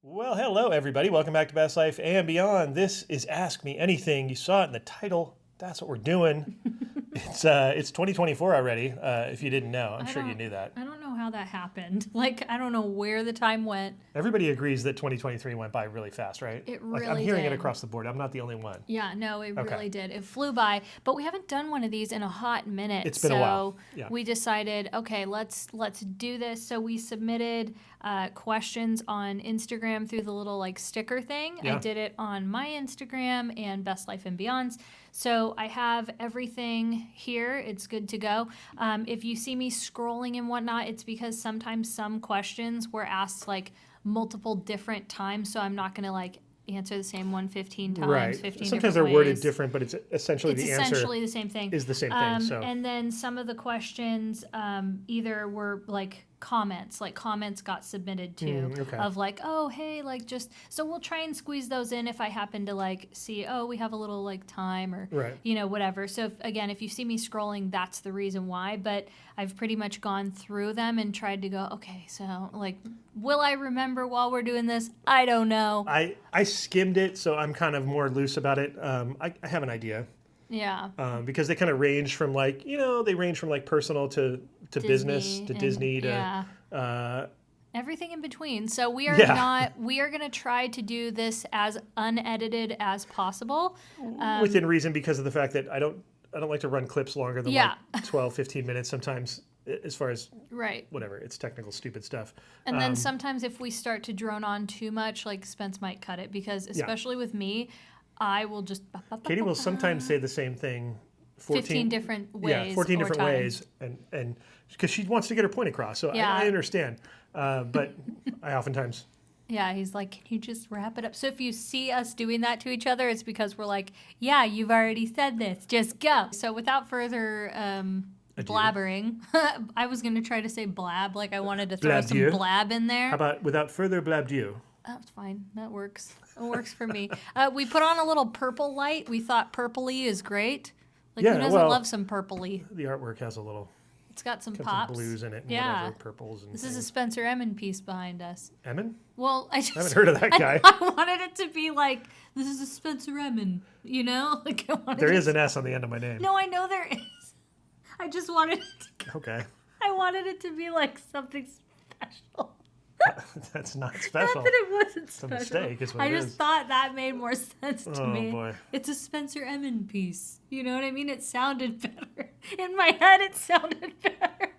Well, hello everybody. Welcome back to Best Life and Beyond. This is Ask Me Anything. You saw it in the title. That's what we're doing. It's 2024 already. If you didn't know, I'm sure you knew that. I don't know how that happened. I don't know where the time went. Everybody agrees that 2023 went by really fast, right? It really I'm hearing did. it across the board. I'm not the only one. Yeah, no, it really did. It flew by, but we haven't done one of these in a hot minute. It's been a while. Yeah. We decided, okay, let's do this. So we submitted questions on Instagram through the little sticker thing. Yeah. I did it on my Instagram and Best Life and Beyond's. So I have everything here. It's good to go. If you see me scrolling and whatnot, it's because sometimes some questions were asked multiple different times. So I'm not going to answer the same one 15 times, Right. 15 Sometimes different they're worded ways. different, but it's essentially the answer the same thing. is the same thing. So And then some of the questions either were comments got submitted too okay. of oh, hey, just, so we'll try and squeeze those in if I happen to see, oh, we have a little time or, Right. Whatever. So if you see me scrolling, that's the reason why, but I've pretty much gone through them and tried to go, okay, so will I remember while we're doing this? I don't know. I skimmed it, so I'm kind of more loose about it. I have an idea. Yeah. Because they kind of range from they range from personal to business to Disney to everything in between. So we are going to try to do this as unedited as possible. Within reason, because of the fact that I don't like to run clips longer than 12, 15 minutes sometimes, as far as whatever, it's technical stupid stuff. And then sometimes if we start to drone on too much, Spence might cut it, because especially with me, I will just... Katie will sometimes say the same thing 15 different ways. Yeah, 14 different ways. And because she wants to get her point across. So I understand. But I oftentimes... Yeah, he's like, can you just wrap it up? So if you see us doing that to each other, it's because we're like, yeah, you've already said this. Just go. So without further blabbering, I was going to try to say blab, I wanted to throw some blab in there. How about without further blabdieu? That's fine. That works. It works for me. We put on a little purple light. We thought purpley is great. Who doesn't love some purpley? The artwork has a little... It's got some pops. Some blues in it and whatever, purples and This things. is a Spencer Emmons piece behind us. Emmons? Well, I haven't heard of that guy. I wanted it to be this is a Spencer Emmons, There is an S on the end of my name. No, I know there is. I just wanted it to... Okay. I wanted it to be something special. That's not special. Not that it wasn't It's special. a mistake is what I it just is. thought that made more sense to me. Oh, boy. It's a Spencer Emmons piece. You know what I mean? It sounded better. In my head, it sounded better.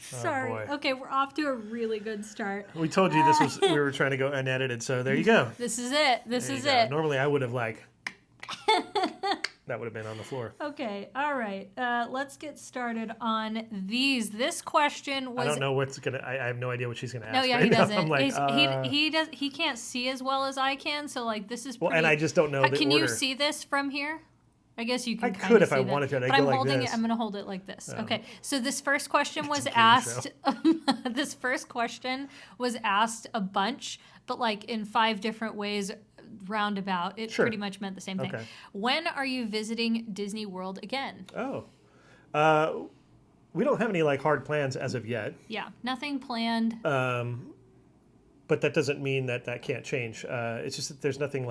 Sorry. boy. Okay, we're off to a really good start. We told you we were trying to go unedited, so there you go. This is it. This There is you go. it. Normally I would have that would have been on the floor. Okay, all right. Let's get started on these. This question was... I don't know what's going to... I have no idea what she's going to ask. No, yeah, right he now. doesn't. I'm He can't see as well as I can, so this is pretty... Well, and I just don't know the Can order. you see this from here? I guess you can. I could if I see that. wanted to. But I'm holding it. I'm going to hold it like this. Okay. So this first question was asked. This first question was asked a bunch, but in 5 different ways, roundabout. It pretty much meant the same thing. Okay. When are you visiting Disney World again? Oh, we don't have any hard plans as of yet. Yeah, nothing planned. But that doesn't mean that can't change. It's just that there's nothing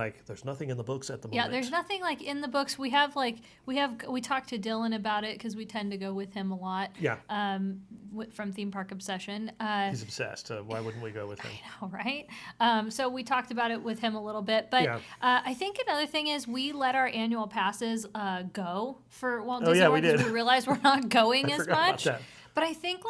in the books at the moment. Yeah, there's nothing in the books. We talked to Dylan about it because we tend to go with him a lot. Yeah. From Theme Park Obsession. He's obsessed. Why wouldn't we go with him? I know, right? So we talked about it with him a little bit, but I think another thing is we let our annual passes go for Walt Disney World because we realized we're not going as much. About that. But I think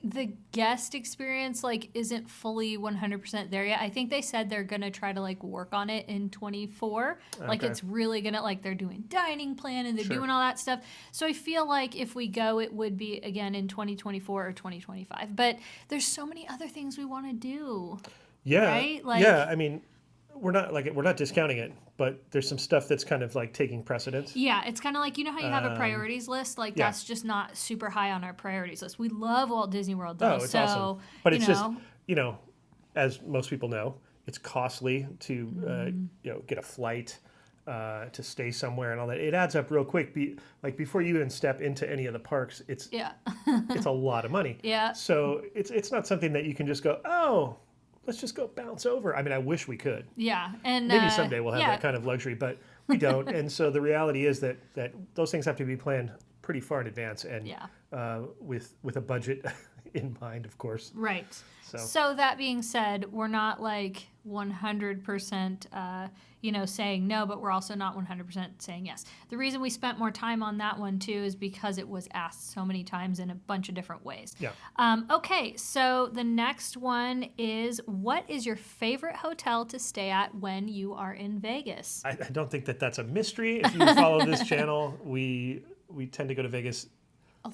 the guest experience isn't fully 100% there yet. I think they said they're gonna try to work on it in 24. Okay. It's really gonna they're doing dining plan and they're doing all that stuff. So I feel if we go, it would be again in 2024 or 2025. But there's so many other things we want to do. Yeah. Right? Yeah. I mean, we're not discounting it, but there's some stuff that's kind of taking precedence. Yeah, it's kind of how you have a priorities list. That's just not super high on our priorities list. We love Walt Disney World, though. Oh, it's awesome. But it's just, as most people know, it's costly to get a flight, to stay somewhere and all that. It adds up real quick. Before you even step into any of the parks, it's it's a lot of money. Yeah. So it's not something that you can just go, oh, let's just go bounce over. I mean, I wish we could. Yeah, and Maybe someday we'll have that kind of luxury, but we don't. And so the reality is that those things have to be planned pretty far in advance, and with a budget in mind, of course. Right. So that being said, we're not like 100%, saying no, but we're also not 100% saying yes. The reason we spent more time on that one too is because it was asked so many times in a bunch of different ways. Yeah. Okay, so the next one is, what is your favorite hotel to stay at when you are in Vegas? I don't think that's a mystery. If you follow this channel, we tend to go to Vegas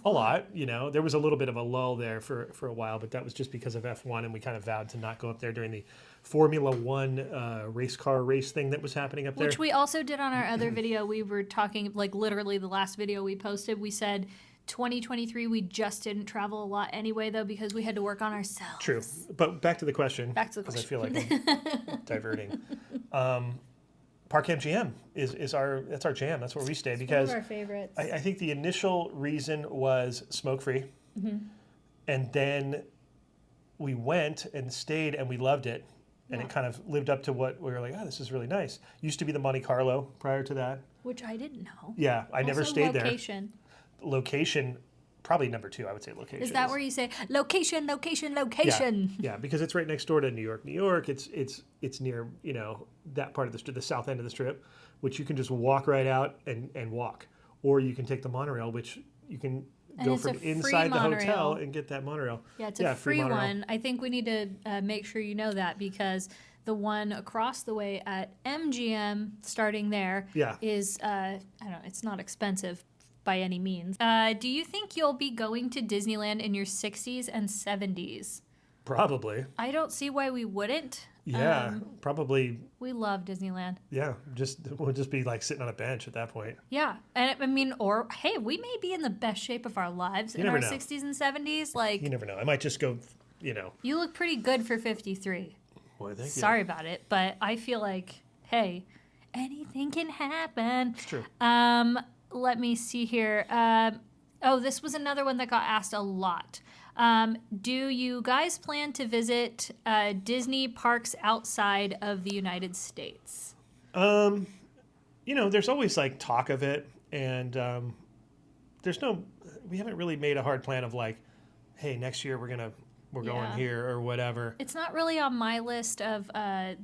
a lot. There was a little bit of a lull there for a while, but that was just because of F1, and we kind of vowed to not go up there during the Formula One race car race thing that was happening up there. Which we also did on our other video. We were talking, like literally the last video we posted, we said 2023 we just didn't travel a lot anyway, though, because we had to work on ourselves. True. But back to the question. Because I feel like I'm diverting. Park MGM is our jam. That's where we stay, because one of our favorites. I think the initial reason was smoke free, and then we went and stayed and we loved it, and it kind of lived up to what we were like. Oh, this is really nice. Used to be the Monte Carlo prior to that, which I didn't know. Yeah, I never stayed location. There. Location. Probably number 2, I would say, location. Is that where you say location, location, location? Yeah, because it's right next door to New York, New York. It's near, that part of the strip, the south end of the strip, which you can just walk right out and walk. Or you can take the monorail, which you can go from inside the hotel and get that monorail. Yeah, it's a free one. I think we need to make sure you know that, because the one across the way at MGM, starting there, is, I don't know, it's not expensive by any means. Do you think you'll be going to Disneyland in your 60s and 70s? Probably. I don't see why we wouldn't. Yeah, probably. We love Disneyland. Yeah, we'll just be like sitting on a bench at that point. Yeah, and I mean, or hey, we may be in the best shape of our lives in our 60s and 70s. Like, you never know. I might just go, You look pretty good for 53. Well, thank you. Sorry about it, but I feel like, hey, anything can happen. It's true. Let me see here. This was another one that got asked a lot. Do you guys plan to visit Disney parks outside of the United States? There's always like talk of it, and we haven't really made a hard plan of like, hey, next year we're going here or whatever. It's not really on my list of, I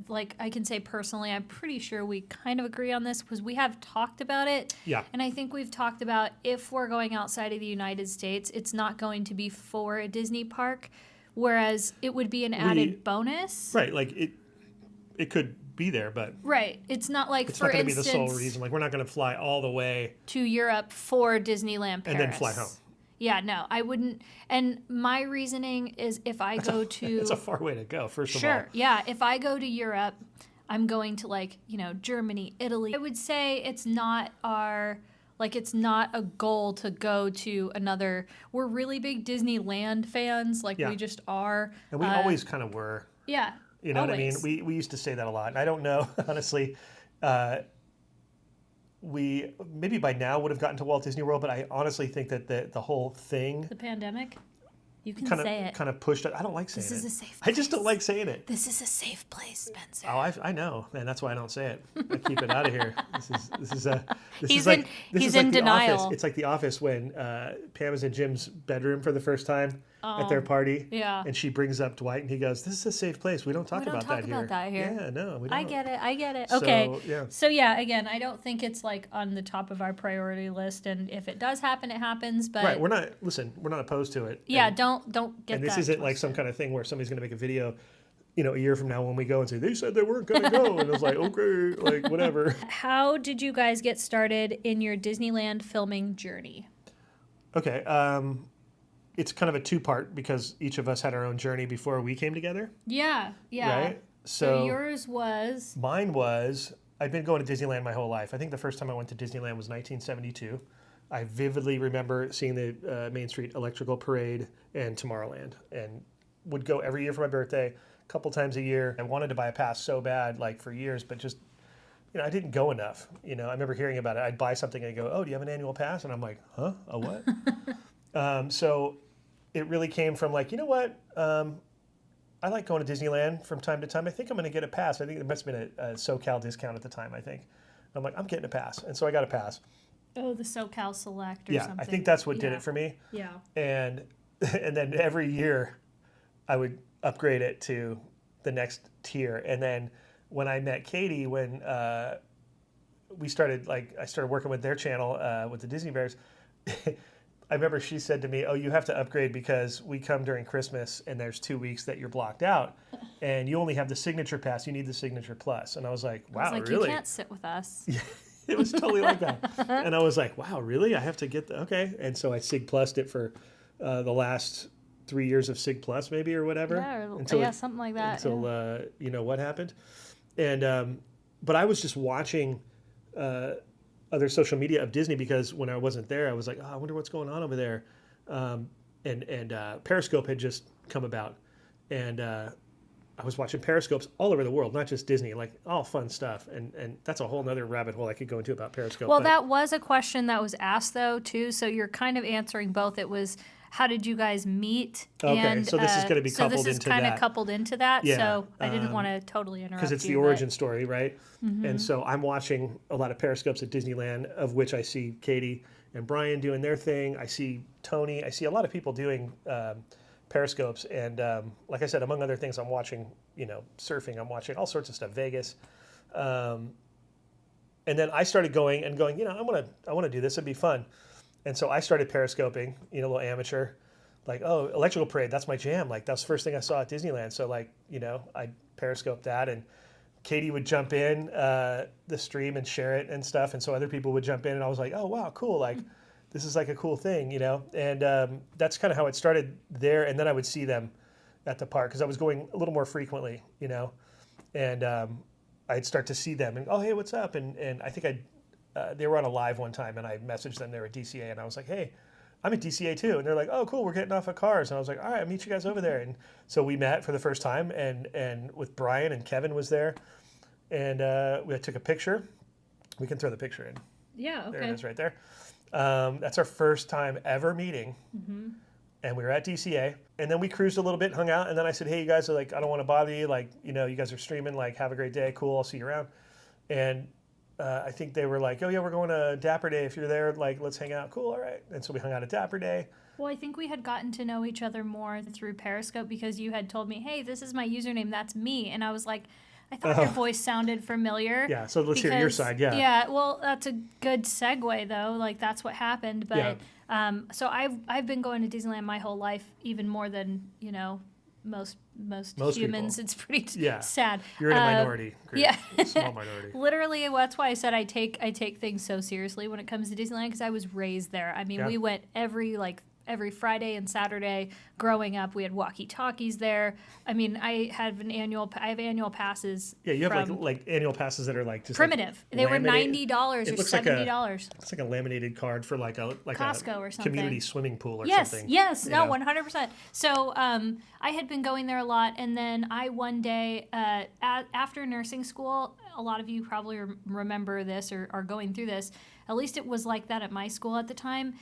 can say personally, I'm pretty sure we kind of agree on this, because we have talked about it. Yeah. And I think we've talked about, if we're going outside of the United States, it's not going to be for a Disney park, whereas it would be an added bonus. Right. Like it could be there, but. Right. It's not like, it's not going to be the sole reason. Like, we're not going to fly all the way to Europe for Disneyland Paris. And then fly home. Yeah, no, I wouldn't. And my reasoning is, if I go to... It's a far way to go, first of all. Sure, yeah. If I go to Europe, I'm going to Germany, Italy. I would say it's not it's not a goal to go to another... We're really big Disneyland fans, we just are. And we always kind of were. Yeah, You know always. what I mean? We used to say that a lot. And I don't know, honestly... we maybe by now would have gotten to Walt Disney World, but I honestly think that the whole thing, the pandemic, you can say it, kind of pushed it. I don't like saying it. This is a safe place. I just don't like saying it. This is a safe place, Spencer. Oh, I know, and that's why I don't say it. I keep it out of here. He's in denial. Office. It's like The Office when Pam is in Jim's bedroom for the first time at their party. Yeah. And she brings up Dwight, and he goes, "This is a safe place. We don't talk about that here." Yeah, no, we don't. I get it. Okay. So yeah, again, I don't think it's on the top of our priority list, and if it does happen, it happens. But right, we're not opposed to it. Yeah, and, don't get. And this isn't like some kind of thing where somebody's going to make a video, a year from now when we go and say they said they weren't going to go, and it's like, okay, like whatever. How did you guys get started in your Disneyland filming journey? Okay. It's kind of a two-part, because each of us had our own journey before we came together. Yeah. Right? So yours was? Mine was, I've been going to Disneyland my whole life. I think the first time I went to Disneyland was 1972. I vividly remember seeing the Main Street Electrical Parade and Tomorrowland, and would go every year for my birthday, a couple times a year. I wanted to buy a pass so bad, for years, but just, I didn't go enough. I remember hearing about it. I'd buy something and I'd go, "Oh, do you have an annual pass?" And I'm like, "Huh? A what?" So it really came from you know what? I like going to Disneyland from time to time. I think I'm going to get a pass. I think there must have been a SoCal discount at the time, I think. I'm like, I'm getting a pass. And so I got a pass. Oh, the SoCal Select or Yeah, something. I think that's what did it for me. Yeah. And then every year I would upgrade it to the next tier. And then when I met Katie, when I started working with their channel with the Disney Bears, I remember she said to me, "Oh, you have to upgrade because we come during Christmas and there's 2 weeks that you're blocked out, and you only have the signature pass. You need the signature plus." And I was like, "Wow, really? You can't sit with us." Yeah, it was totally like that. And I was like, "Wow, really? I have to get okay." And so I Sig Plussed it for the last 3 years of Sig Plus, maybe or whatever. Yeah, something like that. Until you know what happened, and but I was just watching. Other social media of Disney because when I wasn't there, I was like, oh, I wonder what's going on over there. And Periscope had just come about. And I was watching Periscopes all over the world, not just Disney, like all fun stuff. And that's a whole nother rabbit hole I could go into about Periscope. Well, that was a question that was asked, though, too. So you're kind of answering both. It was, how did you guys meet? Okay, and, so this is going to be coupled into that. So this is kind of coupled into that. Yeah, so I didn't want to totally interrupt you. Because it's the origin story, right? Mm-hmm. And so I'm watching a lot of Periscopes at Disneyland, of which I see Katie and Brian doing their thing. I see Tony. I see a lot of people doing Periscopes. And like I said, among other things, I'm watching, surfing. I'm watching all sorts of stuff, Vegas. And then I started going, I want to do this. It'd be fun. And so I started Periscoping, a little amateur, like, oh, electrical parade, that's my jam. Like, that's the first thing I saw at Disneyland. So, like, I Periscoped that, and Katie would jump in the stream and share it and stuff. And so other people would jump in, and I was like, oh, wow, cool. Like, this is like a cool thing, And that's kind of how it started there. And then I would see them at the park because I was going a little more frequently, And I'd start to see them and, oh, hey, what's up? And I think they were on a live one time, and I messaged them. They were at DCA, and I was like, hey, I'm at DCA too. And they're like, oh, cool, we're getting off of cars. And I was like, all right, I'll meet you guys over there. And so we met for the first time, and with Brian, and Kevin was there. And we took a picture. We can throw the picture in. Yeah, okay. There it is right there. That's our first time ever meeting. Mm-hmm. And we were at DCA. And then we cruised a little bit, hung out. And then I said, hey, you guys are like, I don't want to bother you. Like, you guys are streaming. Like, have a great day. Cool, I'll see you around. And I think they were like, oh, yeah, we're going to Dapper Day. If you're there, like, let's hang out. Cool, all right. And so we hung out at Dapper Day. Well, I think we had gotten to know each other more through Periscope because you had told me, hey, this is my username. That's me. And I was like, I thought your voice sounded familiar. Yeah, so let's hear your side, yeah. Yeah, well, that's a good segue, though. Like, that's what happened. But so I've been going to Disneyland my whole life, even more than, most humans. People. It's pretty sad. You're in a minority group. Yeah. A small minority. Literally, that's why I said I take things so seriously when it comes to Disneyland because I was raised there. I mean, we went every Friday and Saturday growing up. We had walkie-talkies there. I mean, I have annual passes. Yeah, you have like annual passes that are like just primitive. Like they were $90 or $70. It's like a laminated card for like Costco or something. Community swimming pool or something. Yes, 100%. So I had been going there a lot, and then I one day after nursing school, a lot of you probably remember this or are going through this. At least it was like that at my school at the time.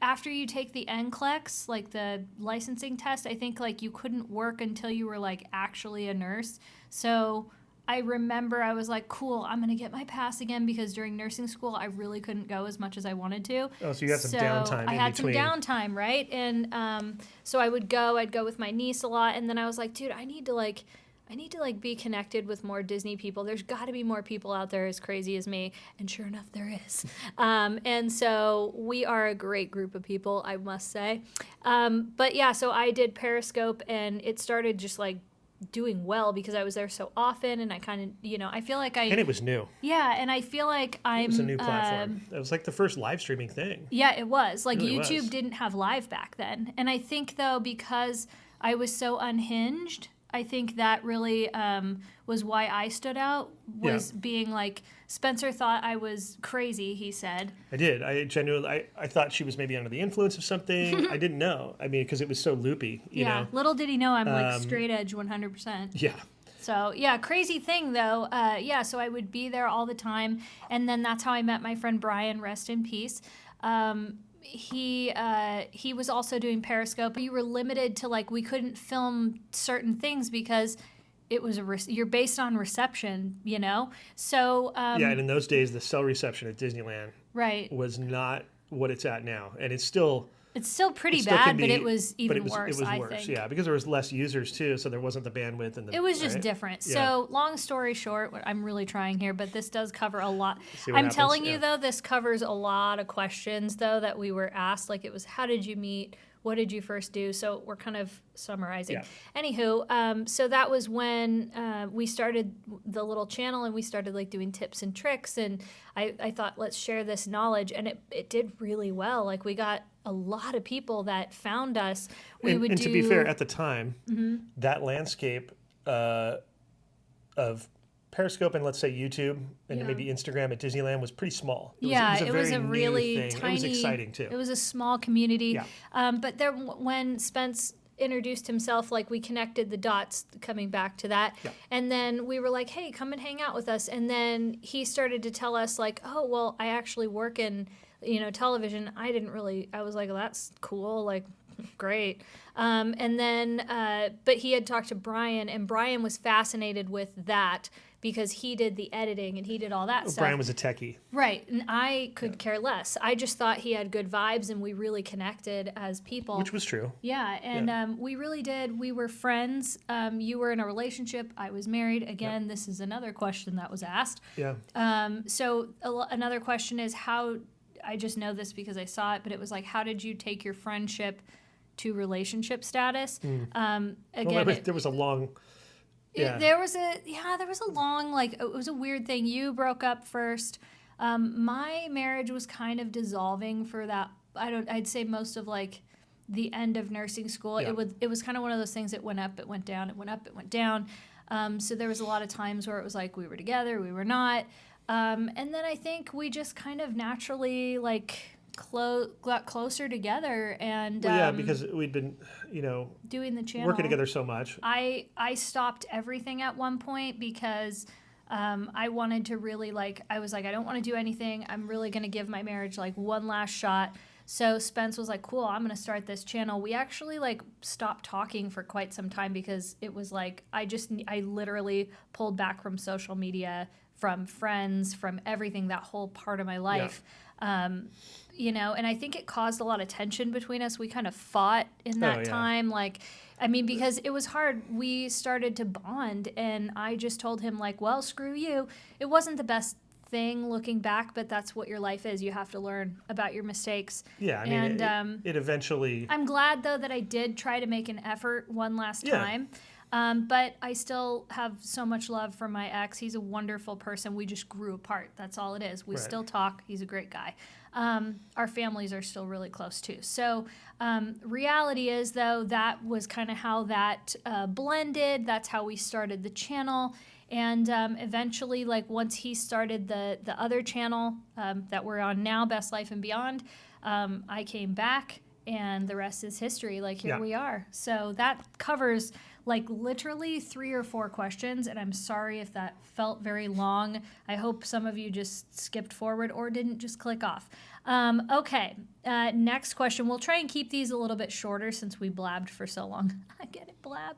After you take the NCLEX, like the licensing test, I think like you couldn't work until you were like actually a nurse. So I remember I was like, cool, I'm going to get my pass again because during nursing school, I really couldn't go as much as I wanted to. Oh, so you had some downtime. I had some downtime, right? And so I'd go with my niece a lot. And then I was like, dude, I need to be connected with more Disney people. There's got to be more people out there as crazy as me. And sure enough, there is. And so we are a great group of people, I must say. But yeah, so I did Periscope, and it started just like doing well because I was there so often, and I kind of, I feel like And it was new. Yeah, and I feel like It was a new platform. It was like the first live streaming thing. Yeah, it was. Like, really YouTube didn't have live back then. And I think, though, because I was so unhinged, I think that really was why I stood out, being like, Spencer thought I was crazy, he said. I did. I genuinely, I thought she was maybe under the influence of something. I didn't know. I mean, because it was so loopy, you know. Little did he know I'm like straight edge 100%. Yeah. So, yeah, crazy thing, though. So I would be there all the time. And then that's how I met my friend Brian, rest in peace. he was also doing Periscope. You were limited to like we couldn't film certain things because it was you're based on reception, you know. So yeah, and in those days, the cell reception at Disneyland was not what it's at now, and it's still pretty bad, but it was even worse. It was worse, think. Yeah, because there was less users too, so there wasn't the bandwidth and it was just different. Yeah. So long story short, I'm really trying here, but this does cover a lot. I'm telling you though, this covers a lot of questions though that we were asked. Like it was, how did you meet? What did you first do? So we're kind of summarizing. Yeah. Anywho, so that was when we started the little channel and we started like doing tips and tricks. And I thought, let's share this knowledge. And it did really well. Like we got a lot of people that found us. And to be fair, at the time, that landscape of Periscope and let's say YouTube and maybe Instagram at Disneyland was pretty small. It was a really thing. tiny. It was exciting too. It was a small community. Yeah. But there, when Spence introduced himself, like we connected the dots, coming back to that, and then we were like, "Hey, come and hang out with us." And then he started to tell us, like, "Oh, well, I actually work in television." I was like, well, "That's cool." Like. Great. And then, but he had talked to Brian, and Brian was fascinated with that because he did the editing and he did all that stuff. Brian was a techie. Right. And I could care less. I just thought he had good vibes and we really connected as people. Which was true. Yeah. And we really did. We were friends. You were in a relationship. I was married. Again, this is another question that was asked. Yeah. So another question is how, I just know this because I saw it, but it was like, how did you take your friendship to relationship status? Again, there was a long... There was a long, like, it was a weird thing. You broke up first. My marriage was kind of dissolving for that. I'd say most of like the end of nursing school. Yeah. It was kind of one of those things that went up, it went down, it went up, it went down. So there was a lot of times where it was like we were together, we were not. And then I think we just kind of naturally like got closer together and because we'd been doing the channel, working together so much. I stopped everything at one point because I wanted to really I was like, I don't want to do anything. I'm really going to give my marriage like one last shot. So Spence was like, cool, I'm going to start this channel. We actually like stopped talking for quite some time because it was like I literally pulled back from social media, from friends, from everything, that whole part of my life. And I think it caused a lot of tension between us. We kind of fought in that time. Because it was hard. We started to bond, and I just told him, like, well, screw you. It wasn't the best thing looking back, but that's what your life is. You have to learn about your mistakes. Yeah, I mean, it eventually... I'm glad, though, that I did try to make an effort one last time. But I still have so much love for my ex. He's a wonderful person. We just grew apart. That's all it is. We still talk. He's a great guy. Our families are still really close too. So reality is, though, that was kind of how that blended. That's how we started the channel. And eventually, like once he started the other channel that we're on now, Best Life and Beyond, I came back. And the rest is history. Like, here we are. So that covers, like, literally 3 or 4 questions. And I'm sorry if that felt very long. I hope some of you just skipped forward or didn't just click off. Okay. Next question. We'll try and keep these a little bit shorter since we blabbed for so long. I get it, blab.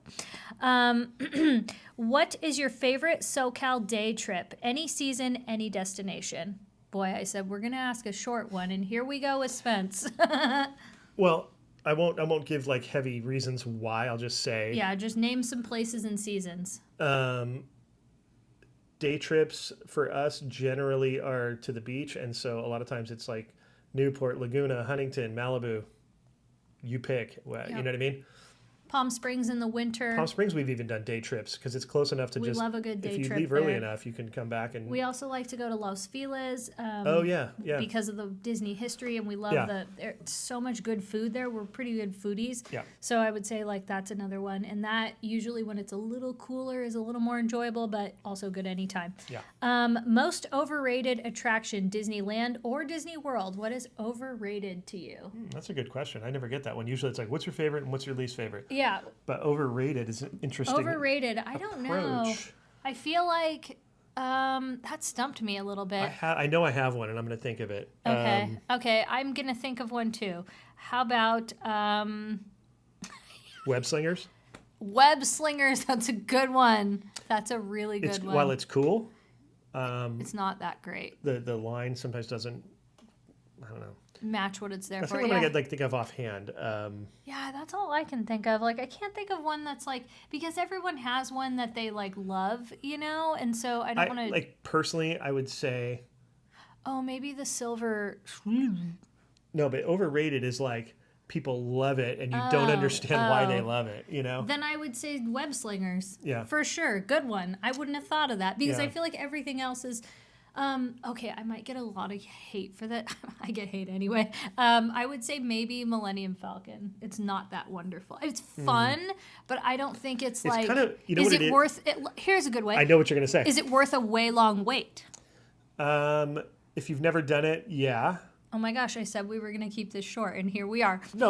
What is your favorite SoCal day trip? Any season, any destination? Boy, I said we're going to ask a short one. And here we go with Spence. Well, I won't give like heavy reasons why. I'll just say. Yeah, just name some places and seasons. Day trips for us generally are to the beach, and so a lot of times it's like Newport, Laguna, Huntington, Malibu. You pick. You know what I mean? Palm Springs in the winter. Palm Springs, we've even done day trips because it's close enough to we love a good day trip. If you leave early enough, you can come back and. We also like to go to Los Feliz. Because of the Disney history, and we love there's so much good food there. We're pretty good foodies. Yeah. So I would say like that's another one, and that usually when it's a little cooler is a little more enjoyable, but also good anytime. Yeah. Most overrated attraction: Disneyland or Disney World? What is overrated to you? That's a good question. I never get that one. Usually it's like, what's your favorite and what's your least favorite? Yeah. But overrated is an interesting Overrated, I don't know. I feel like That stumped me a little bit. I know I have one, and I'm going to think of it. Okay. Okay. I'm going to think of one too. How about Web slingers? web slingers? That's a good one. That's a really good one. While it's cool, it's not that great. the line sometimes doesn't, I don't know. Match what it's there That's for. what I think of offhand. Yeah, that's all I can think of. Like, I can't think of one that's like, because everyone has one that they like love, and so I don't want to. Like, personally, I would say. Oh, maybe the silver. No, but overrated is like people love it and you don't understand why they love it, Then I would say web slingers. Yeah. For sure. Good one. I wouldn't have thought of that because Yeah. I feel like everything else is. Okay, I might get a lot of hate for that. I get hate anyway. I would say maybe Millennium Falcon. It's not that wonderful. It's fun, but I don't think it's like. Kind of, you know is what it is? worth it? Here's a good way. I know what you're going to say. Is it worth a way long wait? If you've never done it, yeah. Oh my gosh, I said we were going to keep this short, and here we are. No.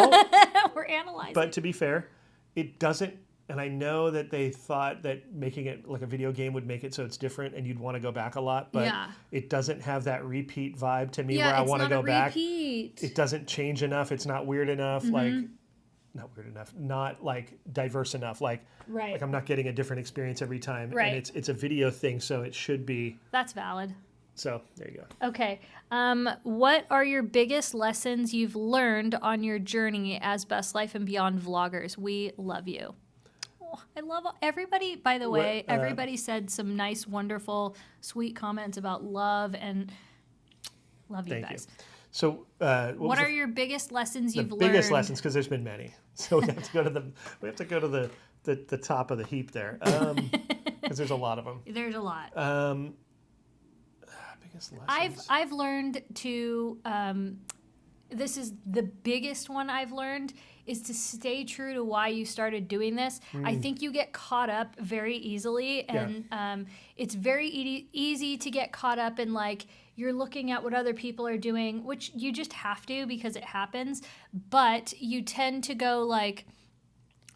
We're analyzing. But to be fair, it doesn't. And I know that they thought that making it like a video game would make it so it's different and you'd want to go back a lot, but it doesn't have that repeat vibe to me where I want to go back. It doesn't change enough. It's not weird enough. Like, not weird enough. Not like diverse enough. Like I'm not getting a different experience every time. Right. And it's a video thing, so it should be. That's valid. So there you go. Okay. What are your biggest lessons you've learned on your journey as Best Life and Beyond vloggers? We love you. I love everybody. By the way, everybody said some nice, wonderful, sweet comments about love and love you guys. You. So, what are your biggest lessons you've learned? Biggest lessons, because there's been many. So we have to go to the top of the heap there, because there's a lot of them. There's a lot. Biggest lessons. I've learned to. This is the biggest one I've learned is to stay true to why you started doing this. I think you get caught up very easily, and it's very easy to get caught up in like you're looking at what other people are doing, which you just have to because it happens. But you tend to go like,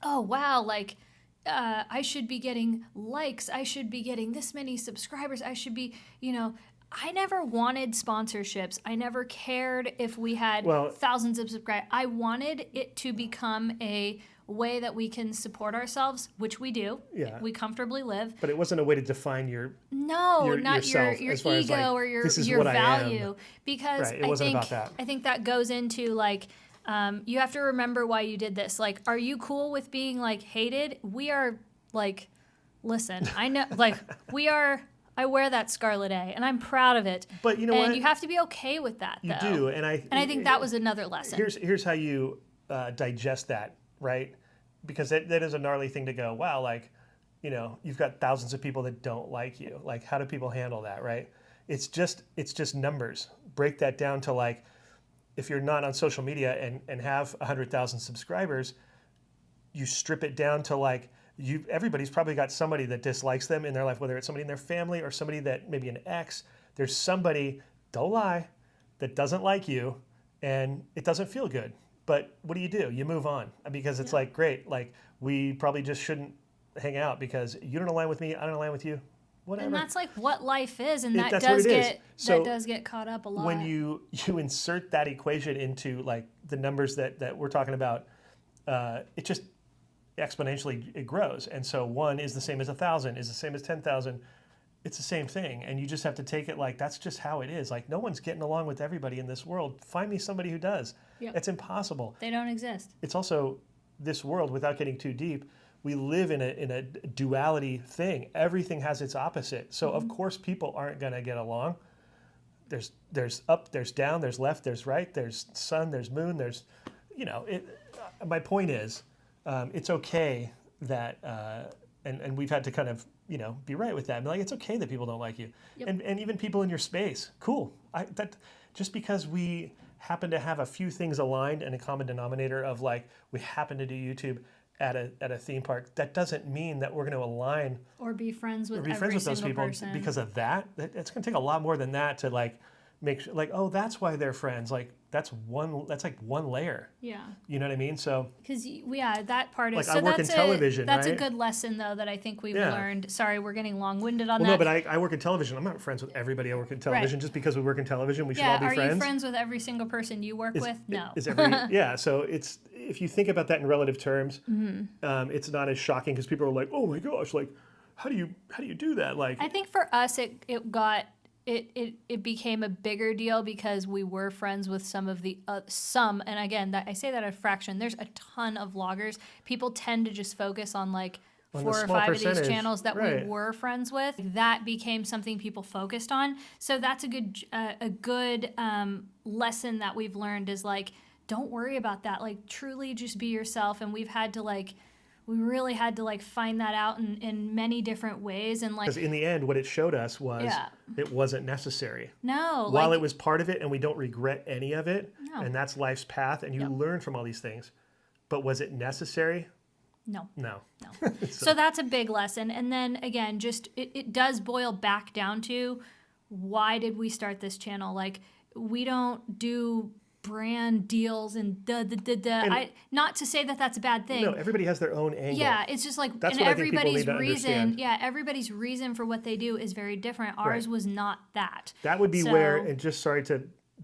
oh wow, like I should be getting likes, I should be getting this many subscribers, I should be, I never wanted sponsorships. I never cared if we had thousands of subscribers. I wanted it to become a way that we can support ourselves, which we do. Yeah. We comfortably live. But it wasn't a way to define your not yourself your as far ego as like, or your this is what value. I am. Because it wasn't about that. I think that goes into like you have to remember why you did this. Like, are you cool with being like hated? We are like, listen, I know like we are. I wear that Scarlet A, and I'm proud of it. But you know what? And you have to be okay with that, though. You do, and I think that was another lesson. Here's how you digest that, right? Because that is a gnarly thing to go, wow, like, you've got thousands of people that don't like you. Like, how do people handle that, right? It's just numbers. Break that down to like, if you're not on social media and have 100,000 subscribers, you strip it down to like, everybody's probably got somebody that dislikes them in their life, whether it's somebody in their family or somebody that maybe an ex. There's somebody, don't lie, that doesn't like you, and it doesn't feel good. But what do? You move on because it's like, great, like we probably just shouldn't hang out because you don't align with me, I don't align with you, whatever. And that's like what life is, and that does get caught up a lot. When you insert that equation into like the numbers that we're talking about, it just exponentially it grows. And so 1 is the same as 1,000, is the same as 10,000. It's the same thing. And you just have to take it like that's just how it is. Like no one's getting along with everybody in this world. Find me somebody who does. Yep. It's impossible. They don't exist. It's also this world, without getting too deep, we live in a duality thing. Everything has its opposite. So of course people aren't going to get along. There's up, there's down, there's left, there's right, there's sun, there's moon, there's, my point is, it's okay that, and we've had to kind of, be right with that. And be like, it's okay that people don't like you. Yep. And even people in your space, cool. That just because we happen to have a few things aligned and a common denominator of like, we happen to do YouTube at a theme park, that doesn't mean that we're going to align or be friends with those people person. Because of that. It's going to take a lot more than that to like make sure, like, oh, that's why they're friends. Like, that's like one layer. Yeah. You know what I mean? So because that part is like I work in television. That's right? a good lesson though that I think we've learned. Sorry, we're getting long-winded on well, that. No, but I work in television. I'm not friends with everybody I work in television. Just because we work in television, we should all be friends. Are you friends with every single person you work with? No. So it's if you think about that in relative terms, it's not as shocking because people are like, oh my gosh, like how do you do that? Like I think for us it became a bigger deal because we were friends with some of the and again I say that a fraction. There's a ton of vloggers. People tend to just focus on like 4 or 5 of these channels that we were friends with. That became something people focused on. So that's a good lesson that we've learned is like, don't worry about that. Like truly just be yourself. And we really had to like find that out in many different ways. And like, because in the end, what it showed us was it wasn't necessary. No. While it was part of it and we don't regret any of it. No. And that's life's path. And you learn from all these things. But was it necessary? No. So that's a big lesson. And then again, just it does boil back down to why did we start this channel? Like we don't do brand deals and not to say that that's a bad thing. No, everybody has their own angle. Yeah, it's just like that's and what everybody's reason. Yeah, everybody's reason for what they do is very different. Ours was not that. That would be where, and just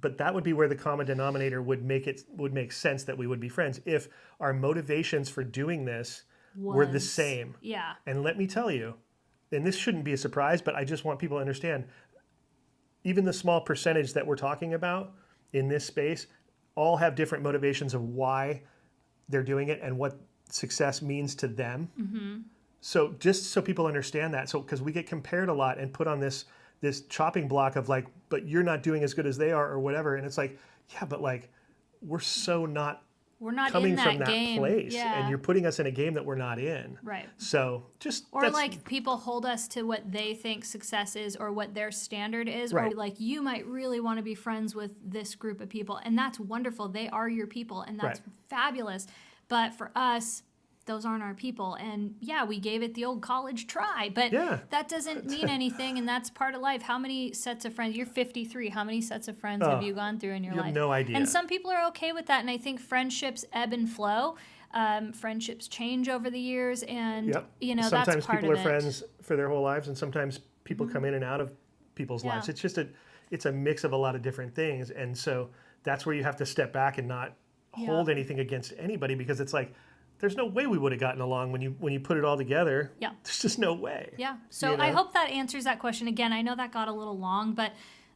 but that would be where the common denominator would make sense that we would be friends if our motivations for doing this were the same. Yeah. And let me tell you, and this shouldn't be a surprise, but I just want people to understand, even the small percentage that we're talking about in this space all have different motivations of why they're doing it and what success means to them. Mm-hmm. So just so people understand that, so because we get compared a lot and put on this chopping block of like, but you're not doing as good as they are or whatever. And it's like, yeah, but like, we're not coming from that game. place. Yeah. And you're putting us in a game that we're not in. Right. So just. Or like people hold us to what they think success is or what their standard is. Right. Or like you might really want to be friends with this group of people. And that's wonderful. They are your people and that's fabulous. But for us, those aren't our people. And yeah, we gave it the old college try, but that doesn't mean anything. And that's part of life. How many sets of friends? You're 53. How many sets of friends have you gone through in your life? You have no idea. And some people are okay with that. And I think friendships ebb and flow. Friendships change over the years. And, sometimes that's part people of are friends for their whole lives. And sometimes people come in and out of people's lives. It's just it's a mix of a lot of different things. And so that's where you have to step back and not hold anything against anybody because it's like, there's no way we would have gotten along when you put it all together. Yeah. There's just no way. Yeah. So I hope that answers that question. Again, I know that got a little long, but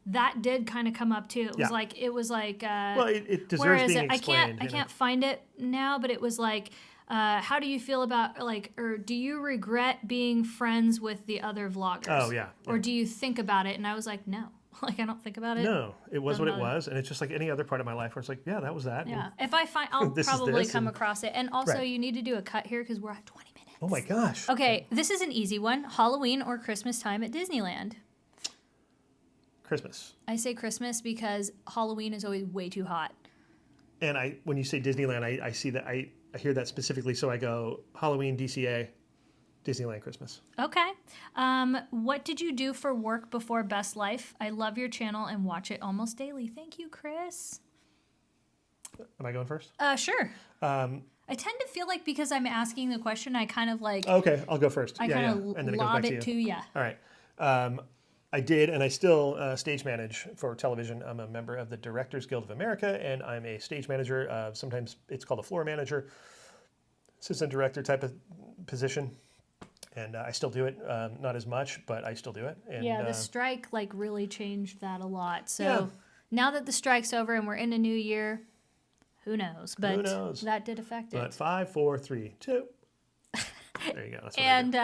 that did kind of come up too. It was like well, it deserves being explained. I can't find it now, but it was like how do you feel about or do you regret being friends with the other vloggers? Oh yeah. Or do you think about it? And I was like, no. Like, I don't think about it. No, it was what it was. And it's just like any other part of my life where it's like, yeah, that was that. Yeah. If I find, I'll probably come across it. And also, you need to do a cut here because we're at 20 minutes. Oh my gosh. Okay, this is an easy one. Halloween or Christmas time at Disneyland? Christmas. I say Christmas because Halloween is always way too hot. And when you say Disneyland, I see that, I hear that specifically. So I go Halloween, DCA. Disneyland Christmas. Okay. What did you do for work before Best Life? I love your channel and watch it almost daily. Thank you, Chris. Am I going first? Sure. I tend to feel like because I'm asking the question, I kind of like... Okay, I'll go first. I kind of lob it to you. All right. I did, and I still stage manage for television. I'm a member of the Directors Guild of America, and I'm a stage manager. Sometimes it's called a floor manager, assistant director type of position. And I still do it, not as much, but I still do it. And, the strike really changed that a lot. So now that the strike's over and we're in a new year, who knows? But who knows? That did affect it. But 5, 4, 3, 2. There you go. That's what and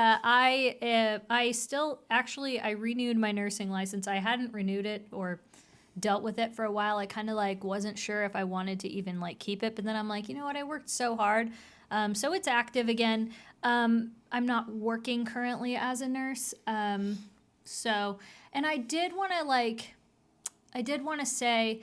I still I renewed my nursing license. I hadn't renewed it or dealt with it for a while. I kind of wasn't sure if I wanted to even keep it. But then I'm like, you know what? I worked so hard. So it's active again. I'm not working currently as a nurse. And I did want to say,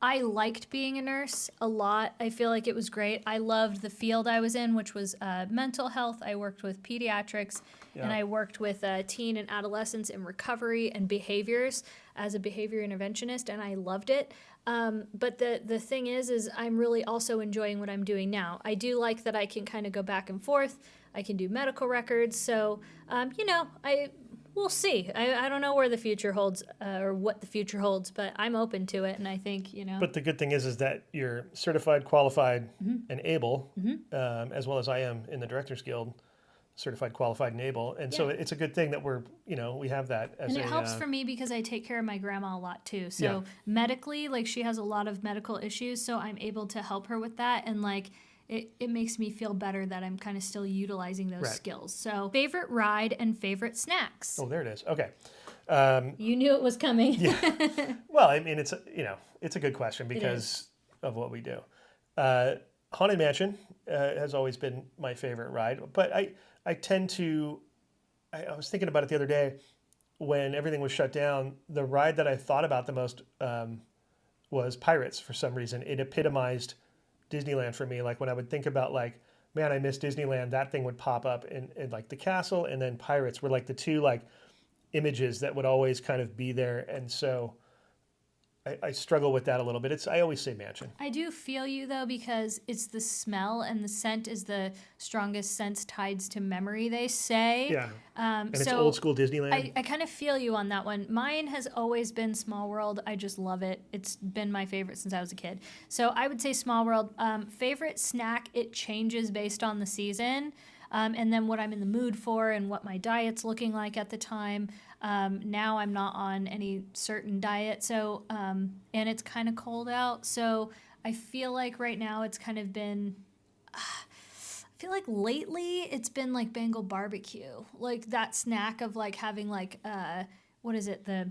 I liked being a nurse a lot. I feel like it was great. I loved the field I was in, which was mental health. I worked with pediatrics, and I worked with teen and adolescents in recovery and behaviors as a behavior interventionist, and I loved it. But the thing is I'm really also enjoying what I'm doing now. I do like that I can kind of go back and forth. I can do medical records. So, we'll see. I don't know where the future holds or what the future holds, but I'm open to it. And I think, But the good thing is that you're certified, qualified, and able, as well as I am in the Directors Guild, certified, qualified, and able. And so it's a good thing that we have that as and it helps for me because I take care of my grandma a lot too. So medically, like she has a lot of medical issues, so I'm able to help her with that. And like, it makes me feel better that I'm kind of still utilizing those skills. So favorite ride and favorite snacks. Oh, there it is. Okay. You knew it was coming. Yeah. Well, I mean, it's a good question because of what we do. Haunted Mansion has always been my favorite ride, but I tend to, I was thinking about it the other day when everything was shut down. The ride that I thought about the most was Pirates for some reason. It epitomized Disneyland for me. Like when I would think about like, man, I miss Disneyland, that thing would pop up in like the castle, and then Pirates were like the two like images that would always kind of be there. And so I struggle with that a little bit. I always say mansion. I do feel you though, because it's the smell, and the scent is the strongest sense tied to memory, they say. Yeah. And it's old school Disneyland. I kind of feel you on that one. Mine has always been Small World. I just love it. It's been my favorite since I was a kid. So I would say Small World. Favorite snack, it changes based on the season. And then what I'm in the mood for and what my diet's looking like at the time. Now I'm not on any certain diet, so and it's kind of cold out, so I feel like right now it's kind of been. I feel like lately it's been like Bengal barbecue, like that snack of like having like what is it, the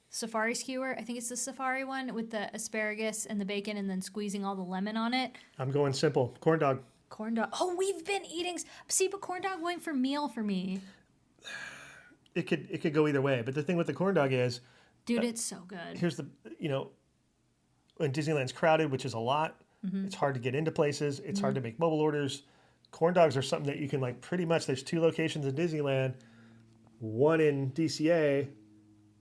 safari skewer? I think it's the safari one with the asparagus and the bacon, and then squeezing all the lemon on it. I'm going simple. Corn dog. Corn dog. Oh, we've been eating. See, but corn dog going for meal for me. It could go either way, but the thing with the corn dog is, dude, it's so good. Here's the when Disneyland's crowded, which is a lot, it's hard to get into places. It's hard to make mobile orders. Corn dogs are something that you can like pretty much. There's 2 locations in Disneyland, 1 in DCA,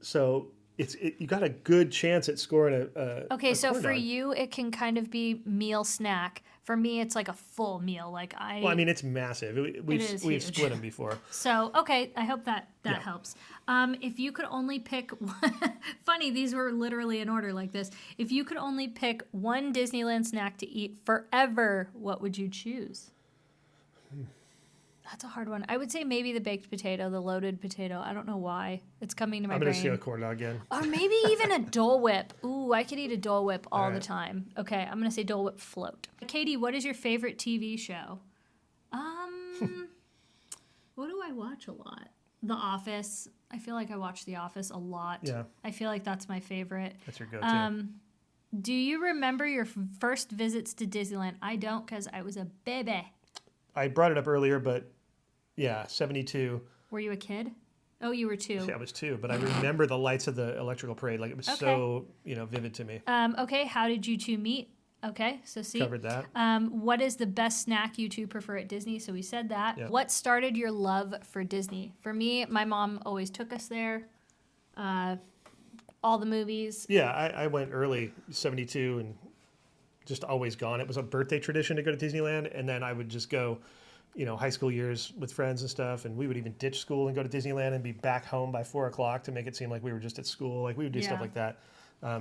so you got a good chance at scoring a. Okay, so corn for dog. you, it can kind of be meal snack. For me, it's like a full meal. Well, I mean, it's massive. We've split them before. So, okay, I hope that helps. If you could only pick funny, these were literally in order like this. If you could only pick one Disneyland snack to eat forever, what would you choose? That's a hard one. I would say maybe the baked potato, the loaded potato. I don't know why. It's coming to my brain. I'm going to say a corn dog again. Or maybe even a Dole Whip. Ooh, I could eat a Dole Whip all the time. Okay, I'm going to say Dole Whip float. Katie, what is your favorite TV show? What do I watch a lot? The Office. I feel like I watch The Office a lot. Yeah. I feel like that's my favorite. That's your go-to. Do you remember your first visits to Disneyland? I don't, because I was a baby. I brought it up earlier, but yeah, 72. Were you a kid? Oh, you were 2. Yeah, I was 2, but I remember the lights of the electrical parade. Like it was so, vivid to me. Okay, how did you 2 meet? Okay, so see. Covered that. What is the best snack you 2 prefer at Disney? So we said that. Yeah. What started your love for Disney? For me, my mom always took us there. All the movies. Yeah, I went early, 72, and just always gone. It was a birthday tradition to go to Disneyland, and then I would just go, high school years with friends and stuff, and we would even ditch school and go to Disneyland and be back home by 4 o'clock to make it seem like we were just at school. Like we would do stuff like that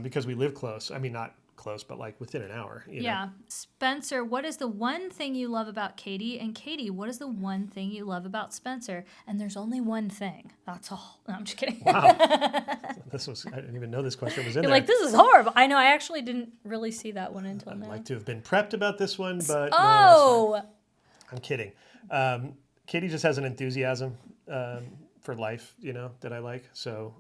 because we live close. I mean, not close, but like within an hour. You know? Spencer, what is the one thing you love about Katie? And Katie, what is the one thing you love about Spencer? And there's only one thing. That's all. No, I'm just kidding. Wow. I didn't even know this question was in there. You're like, this is horrible. I know. I actually didn't really see that one until now. I'd like to have been prepped about this one, but no, I'm kidding. Katie just has an enthusiasm for life, that I like. So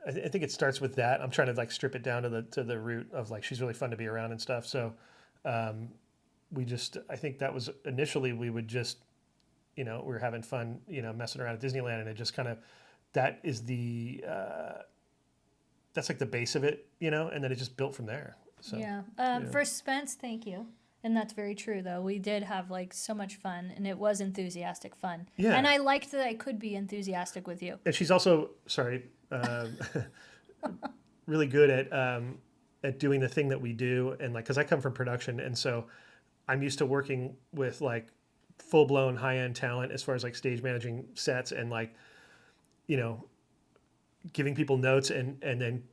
I think it starts with that. I'm trying to like strip it down to the root of like she's really fun to be around and stuff. So I think that was initially we would just we were having fun messing around at Disneyland, and it just kind of that is the that's like the base of it, you know, and then it just built from there. So For Spence, thank you. And that's very true, though. We did have like so much fun, and it was enthusiastic fun. Yeah. And I liked that I could be enthusiastic with you. And she's also really good at doing the thing that we do, and like because I come from production, and so I'm used to working with like full blown high end talent as far as like stage managing sets and like, you know, giving people notes and then,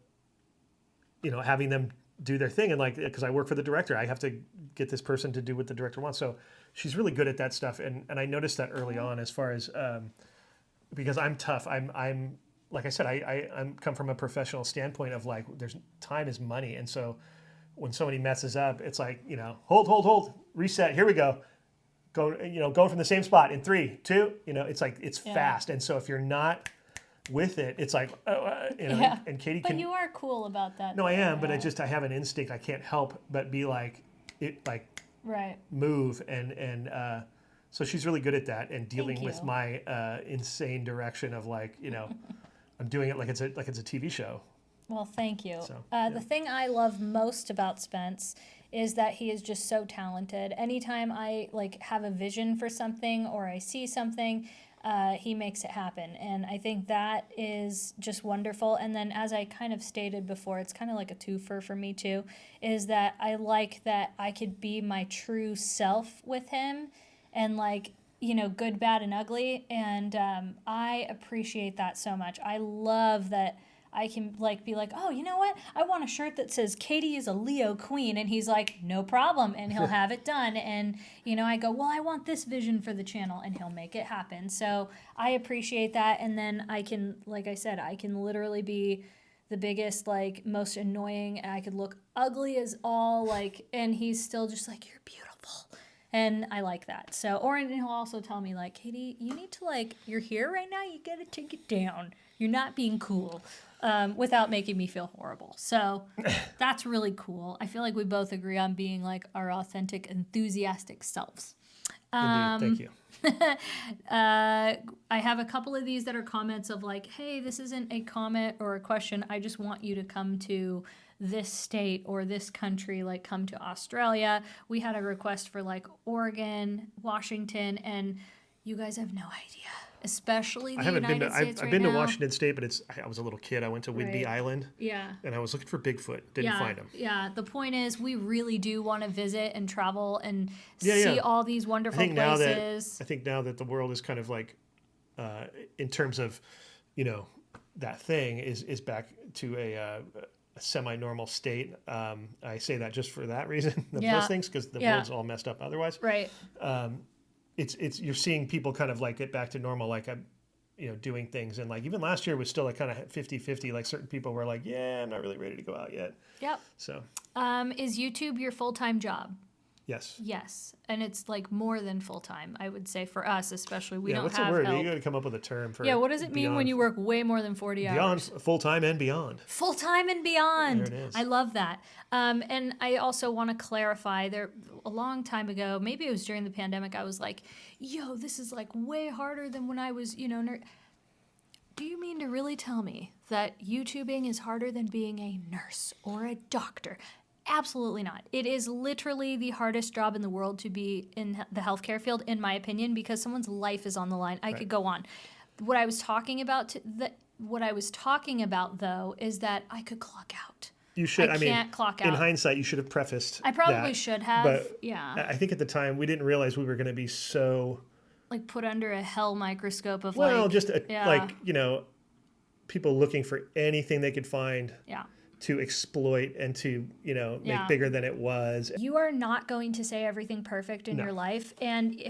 you know, having them do their thing. And like, because I work for the director, I have to get this person to do what the director wants. So she's really good at that stuff. And I noticed that early on as far as, because I'm tough. I'm like I said, I'm come from a professional standpoint of like, there's time is money. And so when somebody messes up, it's like, you know, hold, reset. Here we go. Going from the same spot in 3, 2, you know, it's like, it's fast. And so if you're not with it, it's like, and Katie But you are cool about that. No, I am, but I have an instinct. I can't help but be like, move. And so she's really good at that and dealing with my insane direction of like, you know, I'm doing it like it's a TV show. Well, thank you. So, The thing I love most about Spence is that he is just so talented. Anytime I like have a vision for something or I see something, he makes it happen. And I think that is just wonderful. And then as I kind of stated before, it's kind of like a twofer for me too, is that I like that I could be my true self with him and like, you know, good, bad, and ugly. And I appreciate that so much. I love that I can like be like, oh, you know what? I want a shirt that says Katie is a Leo queen. And he's like, no problem. And he'll have it done. And, you know, I go, well, I want this vision for the channel, and he'll make it happen. So I appreciate that. And then I can, like I said, I can literally be the biggest, like most annoying, and I could look ugly as all like, and he's still just like, you're beautiful. And I like that. So, or he'll also tell me like, Katie, you need to like, you're here right now. You got to take it down. You're not being cool. Without making me feel horrible. So that's really cool. I feel like we both agree on being like our authentic, enthusiastic selves. Indeed. Thank you. I have a couple of these that are comments of like, hey, this isn't a comment or a question. I just want you to come to this state or this country, like come to Australia. We had a request for like Oregon, Washington, and you guys have no idea. Especially the United States I've been to Washington State, but I was a little kid. I went to Whidbey Island. Yeah. And I was looking for Bigfoot. Didn't find him. Yeah. The point is, we really do want to visit and travel and see all these wonderful places. I think now that the world is kind of like, in terms of, you know, that thing is back to a semi-normal state. I say that just for that reason, those things, because the world's all messed up otherwise. Right. It's you're seeing people kind of like get back to normal, like you know, doing things, and like even last year was still like kind of 50-50. Like certain people were like, yeah, I'm not really ready to go out yet. Yep. So, is YouTube your full-time job? Yes. Yes, and it's like more than full-time. I would say for us, especially, we don't what's have the word? help. You got to come up with a term for. Yeah, what does it mean when you work way more than 40 hours? Beyond full-time and beyond. Full-time and beyond. There it is. I love that. And I also want to clarify, there a long time ago, maybe it was during the pandemic, I was like, yo, this is like way harder than when I was, you know, do you mean to really tell me that YouTubing is harder than being a nurse or a doctor? Absolutely not. It is literally the hardest job in the world to be in the healthcare field, in my opinion, because someone's life is on the line. I could go on. What I was talking about, though, is that I could clock out. You should. I can't clock out. In hindsight, you should have prefaced. I probably that, should have. But yeah. I think at the time we didn't realize we were going to be so. Like put under a hell microscope of like you know, people looking for anything they could find. Yeah. To exploit and to, you know, make bigger than it was. You are not going to say everything perfect in your life. And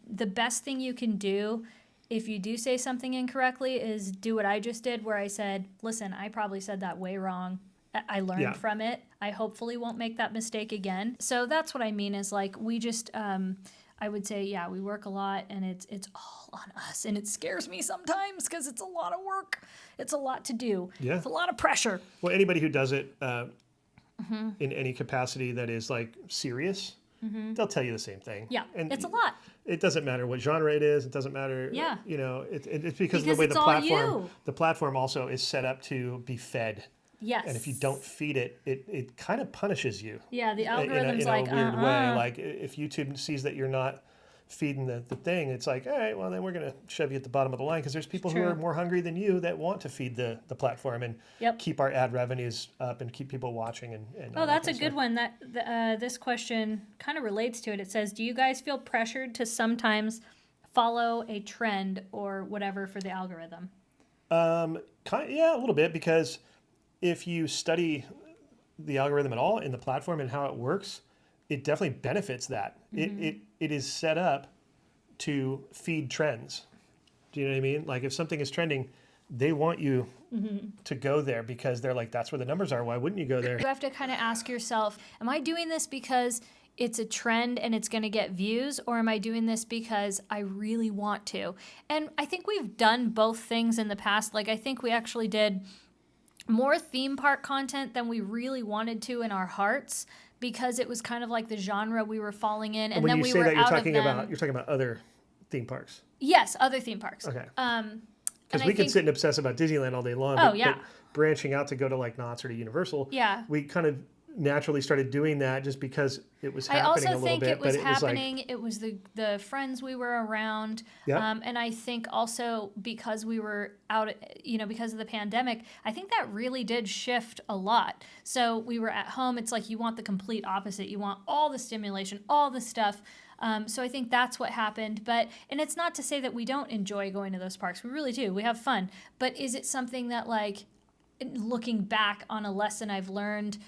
the best thing you can do, if you do say something incorrectly, is do what I just did, where I said, listen, I probably said that way wrong. I learned from it. I hopefully won't make that mistake again. So that's what I mean is like, we just, I would say, we work a lot, and it's all on us. And it scares me sometimes because it's a lot of work. It's a lot to do. Yeah. It's a lot of pressure. Well, anybody who does it in any capacity that is like serious, they'll tell you the same thing. Yeah, and it's a lot. It doesn't matter what genre it is. It doesn't matter. Yeah. You know, it's because of the way the platform also is set up to be fed. Yes. And if you don't feed it, it kind of punishes you. Yeah, the in algorithm's a like, weird way. Like if YouTube sees that you're not feeding the thing, it's like, all right, well, then we're going to shove you at the bottom of the line, because there's people who are more hungry than you that want to feed the platform and keep our ad revenues up and keep people watching. And oh, that's a good one. That this question kind of relates to it. It says, do you guys feel pressured to sometimes follow a trend or whatever for the algorithm? Yeah, a little bit, because if you study the algorithm at all in the platform and how it works, it definitely benefits that. It is set up to feed trends. Do you know what I mean? Like if something is trending, they want you to go there because they're like, that's where the numbers are. Why wouldn't you go there? You have to kind of ask yourself, am I doing this because it's a trend and it's going to get views, or am I doing this because I really want to? And I think we've done both things in the past. Like I think we actually did more theme park content than we really wanted to in our hearts, because it was kind of like the genre we were falling in, and when then you we say were that, out of them. you're talking about other theme parks. Yes, other theme parks. Okay. Because we could sit and obsess about Disneyland all day long. But branching out to go to like Knott's or to Universal, we kind of naturally started doing that just because it was happening a little bit. I also think it was happening. Like, it was the friends we were around. And I think also because we were out, because of the pandemic, I think that really did shift a lot. So we were at home. It's like you want the complete opposite. You want all the stimulation, all the stuff. So I think that's what happened. And it's not to say that we don't enjoy going to those parks. We really do. We have fun. But is it something that, like, looking back on a lesson I've learned,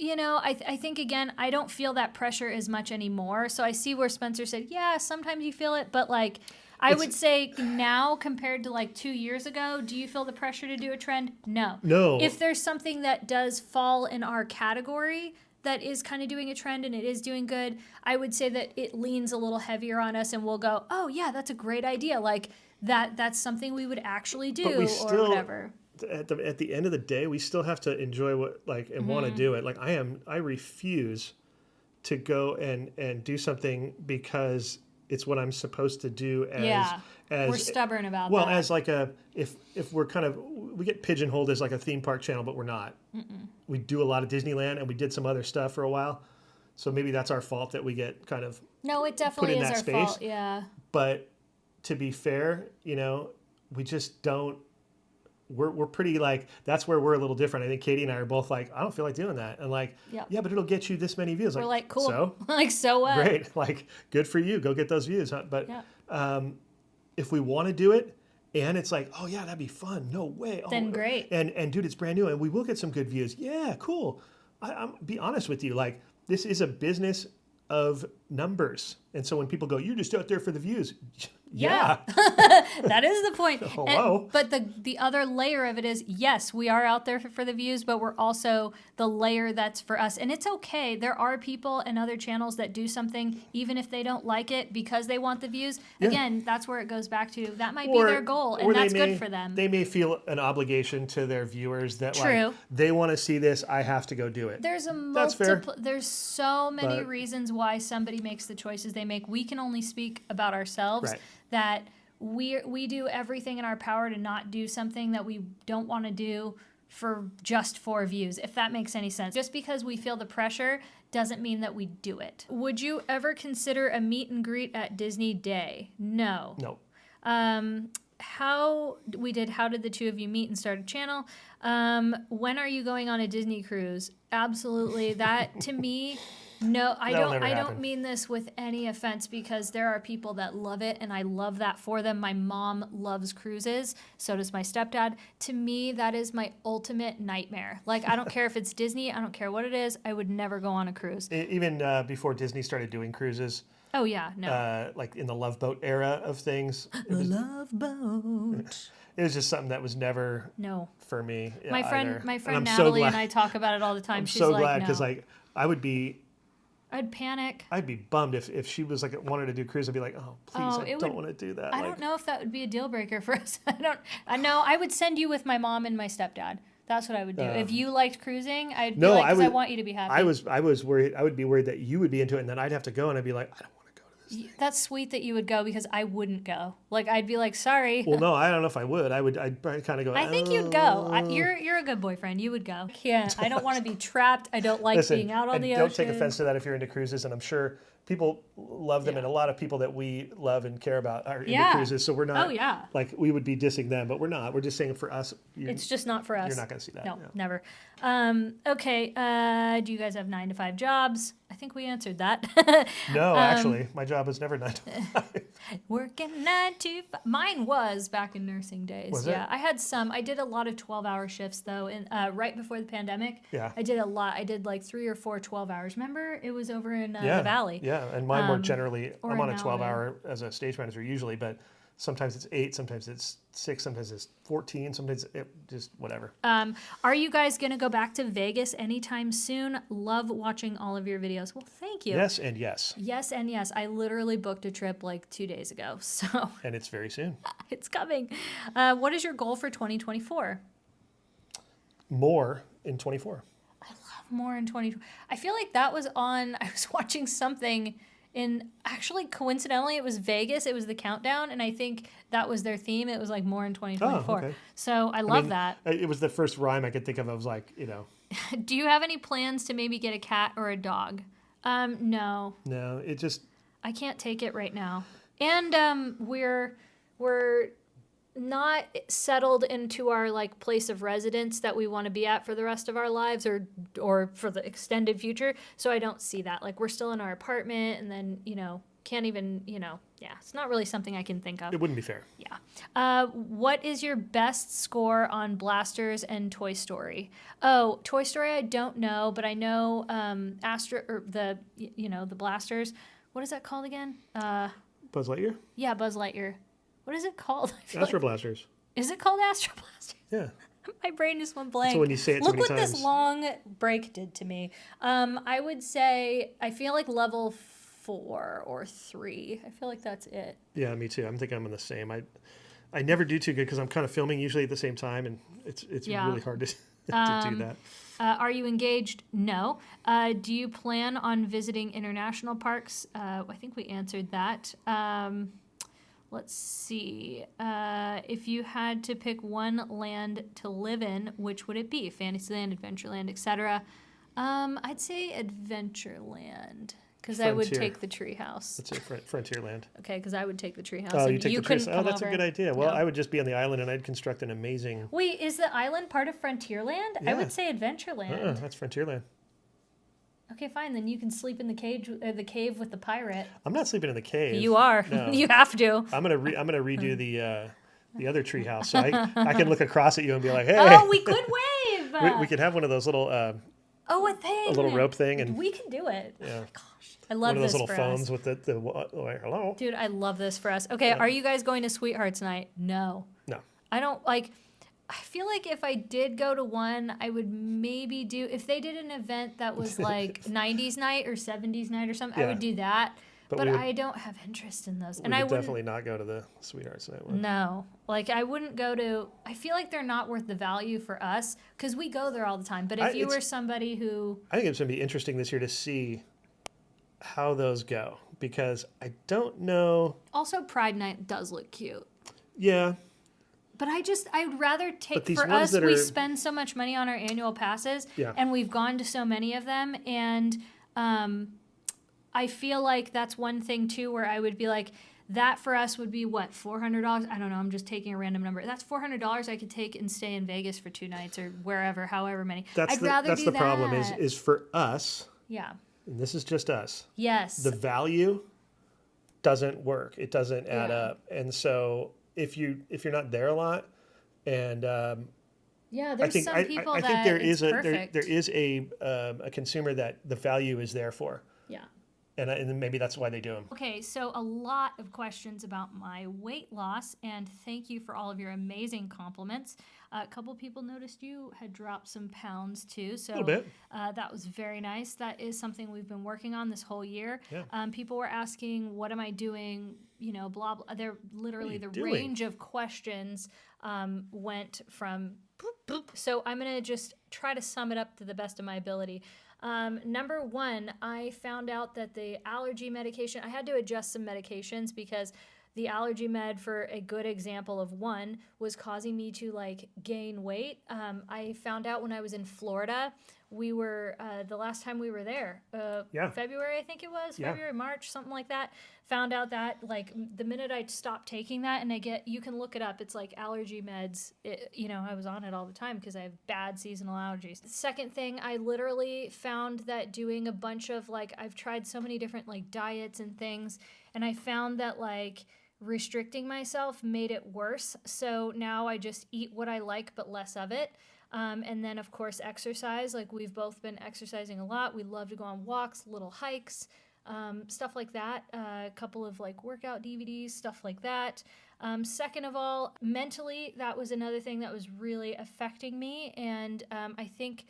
I think, again, I don't feel that pressure as much anymore. So I see where Spencer said, yeah, sometimes you feel it. But, like, I would say now compared to, like, 2 years ago, do you feel the pressure to do a trend? No. No. If there's something that does fall in our category that is kind of doing a trend and it is doing good, I would say that it leans a little heavier on us and we'll go, oh, yeah, that's a great idea. Like, that's something we would actually do or whatever. At the end of the day, we still have to enjoy what and want to do it. Like I refuse to go and do something because it's what I'm supposed to do. As we're stubborn about that. Well, as like if we're we get pigeonholed as like a theme park channel, but we're not. We do a lot of Disneyland and we did some other stuff for a while, so maybe that's our fault that we get kind of it definitely put in is that our space. fault. Yeah. But to be fair, we just don't. We're pretty like, that's where we're a little different. I think Katie and I are both like, I don't feel like doing that. And like, yeah, but it'll get you this many views. We're like cool. So? Like, so what? Great. Like, good for you. Go get those views. Huh? But if we want to do it and it's like, oh yeah, that'd be fun. No way. Then great. And dude, it's brand new and we will get some good views. Yeah, cool. I'm be honest with you. Like, this is a business of numbers. And so when people go, you're just out there for the views. Yeah. That is the point. Hello. But the other layer of it is, yes, we are out there for the views, but we're also the layer that's for us. And it's okay. There are people and other channels that do something, even if they don't like it, because they want the views. Yeah. Again, that's where it goes back to, that might be their goal, and that's good for them. They may feel an obligation to their viewers that like, they want to see this, I have to go do it. There's there's so many reasons why somebody makes the choices they make. We can only speak about ourselves. Right. That we do everything in our power to not do something that we don't want to do just for views, if that makes any sense. Just because we feel the pressure doesn't mean that we do it. Would you ever consider a meet and greet at Disney Day? No. No. How did the two of you meet and start a channel? When are you going on a Disney cruise? Absolutely. That, to me, no, I don't mean this with any offense, because there are people that love it and I love that for them. My mom loves cruises. So does my stepdad. To me, that is my ultimate nightmare. Like, I don't care if it's Disney. I don't care what it is. I would never go on a cruise. Even before Disney started doing cruises. Oh, yeah. No. Like in the Love Boat era of things. Love Boat. It was just something that was never for me. My friend Natalie and I talk about it all the time. She's so glad, because like I'd panic. I'd be bummed if she was like wanted to do cruise. I'd be like, oh, please, I don't want to do that. I don't know if that would be a deal breaker for us. I know I would send you with my mom and my stepdad. That's what I would do. If you liked cruising, I'd be like, because I want you to be happy. I was worried. I would be worried that you would be into it, and then I'd have to go, and I'd be like, I don't want to go to That's sweet that you would go because I wouldn't go. Like I'd be like, sorry. Well, no, I don't know if I would. I'd probably kind of go. I think you'd go. You're a good boyfriend. You would go. Yeah, I don't want to be trapped. I don't like Listen, being out on and the don't ocean. take offense to that if you're into cruises, and I'm sure people love them, and a lot of people that we love and care about are into cruises. So we're not like we would be dissing them, but we're not. We're just saying for us, it's just not for us. You're not going to see that. No, never. Okay. Do you guys have 9 to 5 jobs? I think we answered that. No, actually, my job was never 9 to 5. Working 9 to 5. Mine was back in nursing days. Was it? I had some. I did a lot of 12-hour shifts though, and right before the pandemic. Yeah. I did a lot. I did like 3 or 4 12 hours. Remember, it was over in the valley. Yeah, and mine were generally. Or I'm on in a 12-hour as a stage manager usually, but sometimes it's 8, sometimes it's 6, sometimes it's 14, sometimes it just whatever. Are you guys going to go back to Vegas anytime soon? Love watching all of your videos. Well, thank you. Yes and yes. Yes and yes. I literally booked a trip like 2 days ago. So and it's very soon. It's coming. What is your goal for 2024? More in 24. I love more in 2024. I feel like that was on, I was watching something actually coincidentally it was Vegas. It was the countdown, and I think that was their theme. It was like more in 2024. Oh, okay. So I love that. It was the first rhyme I could think of. I was like, Do you have any plans to maybe get a cat or a dog? No. No, it just. I can't take it right now. And we're not settled into our like place of residence that we want to be at for the rest of our lives or for the extended future. So I don't see that. Like we're still in our apartment, and then, can't even, it's not really something I can think of. It wouldn't be fair. Yeah. What is your best score on Blasters and Toy Story? Oh, Toy Story I don't know, but I know the Blasters. What is that called again? Buzz Lightyear? Yeah, Buzz Lightyear. What is it called? Astro Blasters. Is it called Astro Blasters? Yeah. My brain just went blank. So when you say it so Look many what times. this long break did to me. I would say I feel like level 4 or 3. I feel like that's it. Yeah, me too. I'm thinking I'm in the same. I never do too good because I'm kind of filming usually at the same time, and it's really hard to do that. Are you engaged? No. Do you plan on visiting international parks? I think we answered that. Let's see. If you had to pick one land to live in, which would it be? Fantasyland, Adventureland, etc. I'd say Adventureland because I would take the treehouse. That's it, Frontierland. Okay, because I would take the treehouse. Oh, you take the treehouse? Oh, that's over. a good idea. Well, No. I would just be on the island and I'd construct an amazing. Wait, is the island part of Frontierland? Yeah. I would say Adventureland. That's Frontierland. Okay, fine. Then you can sleep in the cave with the pirate. I'm not sleeping in the cave. You are. No. You have to. I'm gonna redo the other treehouse, so I can look across at you and be like, hey. Oh, we could wave. We could have one of those little. A thing. A little rope thing, and we can do it. Yeah. Oh my gosh, I love one of those this little for phones us. with the hello. Dude, I love this for us. Okay, Are you guys going to Sweethearts Night? No. No. I don't like. I feel like if I did go to one, I would maybe do, if they did an event that was like 90s night or 70s night or something, I would do that. But I don't have interest in those. And I would definitely not go to the Sweethearts Night one. No. Like, I wouldn't go to, I feel like they're not worth the value for us because we go there all the time. But if you were somebody who. I think it's going to be interesting this year to see how those go because I don't know. Also, Pride Night does look cute. Yeah. But I'd rather take, these for ones us, we are- spend so much money on our annual passes, Yeah. and we've gone to so many of them, and I feel like that's one thing, too, where I would be like, that for us would be, what, $400? I don't know, I'm just taking a random number. That's $400 I could take and stay in Vegas for 2 nights or wherever, however many. I'd rather that's do the that. problem is for us, Yeah. and this is just us, Yes. the value doesn't work. It doesn't add up. And so if you're not there a lot, and yeah, there's some people I that think there it's is perfect. there is a consumer that the value is there for, Yeah. and maybe that's why they do them. Okay, so a lot of questions about my weight loss, and thank you for all of your amazing compliments. A couple people noticed you had dropped some pounds too, so A little bit. That was very nice. That is something we've been working on this whole year. Yeah. People were asking, what am I doing? Blah, blah. They're literally the doing? range of questions went from boop So I'm going to just try to sum it up to the best of my ability. Number one, I found out that the allergy medication, I had to adjust some medications because the allergy med, for a good example of one, was causing me to like gain weight. I found out when I was in Florida, we were, the last time we were there, February, I think it was, February, March, something like that. Found out that like the minute I stopped taking that, and you can look it up, it's like allergy meds. I was on it all the time because I have bad seasonal allergies. The second thing, I literally found that doing a bunch of like, I've tried so many different like diets and things, and I found that like restricting myself made it worse. So now I just eat what I like, but less of it. And then, of course, exercise. Like, we've both been exercising a lot. We love to go on walks, little hikes, stuff like that. A couple of, like, workout DVDs, stuff like that. Second of all, mentally, that was another thing that was really affecting me. And I think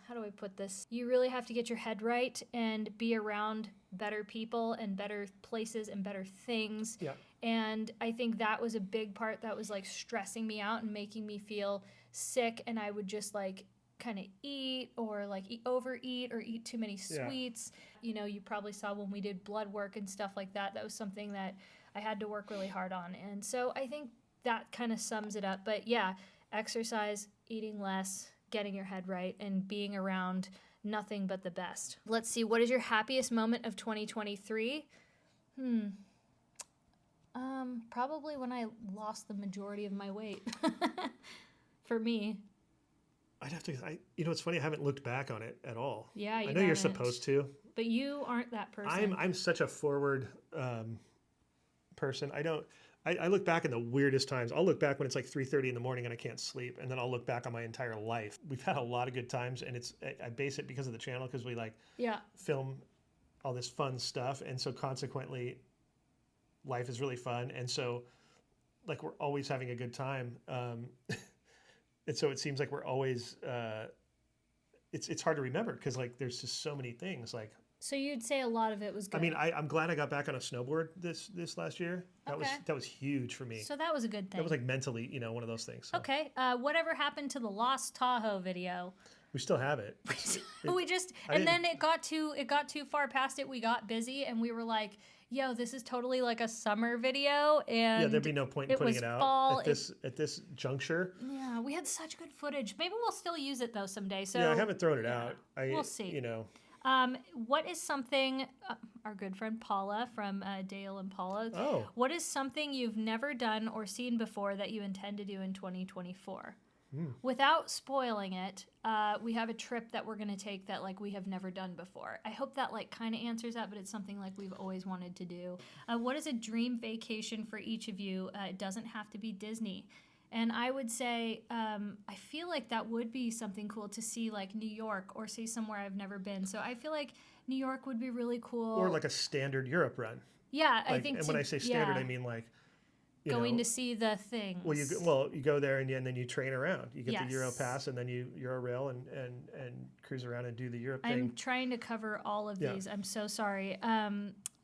how do I put this? You really have to get your head right and be around better people and better places and better things. Yeah. And I think that was a big part that was like stressing me out and making me feel sick. And I would just like kind of eat or like overeat or eat too many sweets. Yeah. You probably saw when we did blood work and stuff like that. That was something that I had to work really hard on. And so I think that kind of sums it up. But yeah, exercise, eating less, getting your head right, and being around nothing but the best. Let's see, what is your happiest moment of 2023? Probably when I lost the majority of my weight. For me. I'd have to, it's funny, I haven't looked back on it at all. Yeah, I know you're supposed to. But you aren't that person. I'm such a forward person. I look back in the weirdest times. I'll look back when it's like 3:30 in the morning and I can't sleep, and then I'll look back on my entire life. We've had a lot of good times, and I base it because of the channel, because we film all this fun stuff, and so consequently, life is really fun, and so like we're always having a good time, and so it seems like we're always. It's hard to remember because like there's just so many things like. So you'd say a lot of it was good. I mean, I'm glad I got back on a snowboard this last year. That was huge for me. So that was a good thing. That was like mentally, one of those things. So. Okay. Whatever happened to the Lost Tahoe video? We still have it. Then it got too far past it. We got busy and we were like, yo, this is totally like a summer video, and there'd be no point in putting it out fall. At this juncture. Yeah, we had such good footage. Maybe we'll still use it though someday. So I haven't thrown it out. We'll see. What is something, our good friend Paula from Dale and Paula, what is something you've never done or seen before that you intend to do in 2024? Without spoiling it, we have a trip that we're going to take that like we have never done before. I hope that like kind of answers that, but it's something like we've always wanted to do. What is a dream vacation for each of you? It doesn't have to be Disney. And I would say, I feel like that would be something cool to see, like New York, or see somewhere I've never been. So I feel like New York would be really cool. Or like a standard Europe run. Yeah, I think. And when I say standard, I mean like going to see the things. Well, you go there and then you train around. You get the Euro pass, and then you Euro-rail and cruise around and do the Europe thing. I'm trying to cover all of these. I'm so sorry.